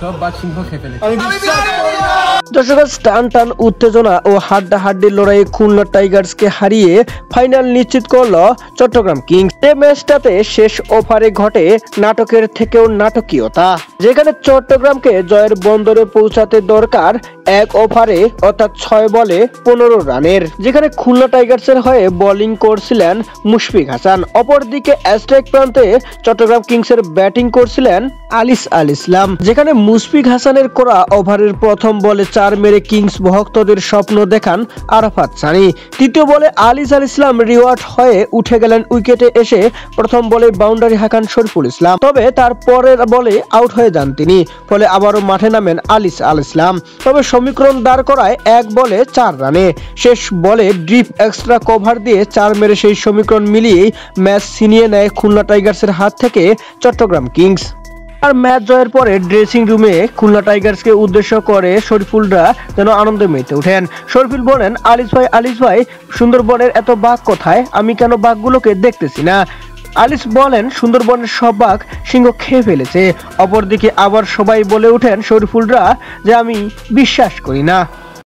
সব বাঘ সিংহ খেয়ে ফেলেছে। দর্শক, টান টান উত্তেজনা ও হাড্ডাহাড্ডি লড়াইয়ে খুলনা টাইগার্সকে হারিয়ে ফাইনাল নিশ্চিত করলো চট্টগ্রাম কিংস। এই ম্যাচটাতে শেষ ওভারে ঘটে নাটকের থেকেও নাটকীয়তা, যেখানে চট্টগ্রামকে জয়ের বন্দরে পৌঁছাতে দরকার 1 ওভারে অর্থাৎ 6 বলে 15 রানের, যেখানে খুলনা টাইগার্সের হয়ে বোলিং করছিলেন মুশফিক হাসান। অপরদিকে স্ট্রাইক প্রান্তে চট্টগ্রাম কিংসের ব্যাটিং করছিলেন আলিস আল ইসলাম, যেখানে মুশফিক হাসানের করা ওভারের প্রথম বলে 4 মেরে কিংস ভক্তদের স্বপ্ন দেখান আরাফাত সানি। তৃতীয় বলে আলিস আল ইসলাম রিওয়ার্ড হয়ে উঠে গেলেন উইকেটে এসে প্রথম বলে বাউন্ডারি হাঁকান শরীফুল ইসলাম, তবে তার পরের বলে আউট হয়ে যান তিনি, ফলে আবারও মাঠে নামেন আলিস আল ইসলাম। তবে সমীকরণ দাঁড় করায় 1 বলে 4 রানে। শেষ বলে ড্রিপ এক্সট্রা কভার দিয়ে 4 মেরে সেই সমীকরণ মিলিয়েই ম্যাচ ছিনিয়ে নেয় খুলনা টাইগার্সের হাত থেকে চট্টগ্রাম কিংস। আর ম্যাচ জয়ের পরে ড্রেসিং রুমে খুলনা টাইগার্সকে উদ্দেশ্য করে শরীফুলরা যেন আনন্দে মেতে ওঠেন। শরীফুল বলেন, আলিস ভাই সুন্দরবনের এত বাঘ কোথায়? আমি কেন বাঘগুলোকে দেখতেছি না? আলিস বলেন, সুন্দরবনের সব বাঘ সিংহ খেয়ে ফেলেছে। অপরদিকে আবার সবাই বলে ওঠেন শরীফুলরা যে আমি বিশ্বাস করি না।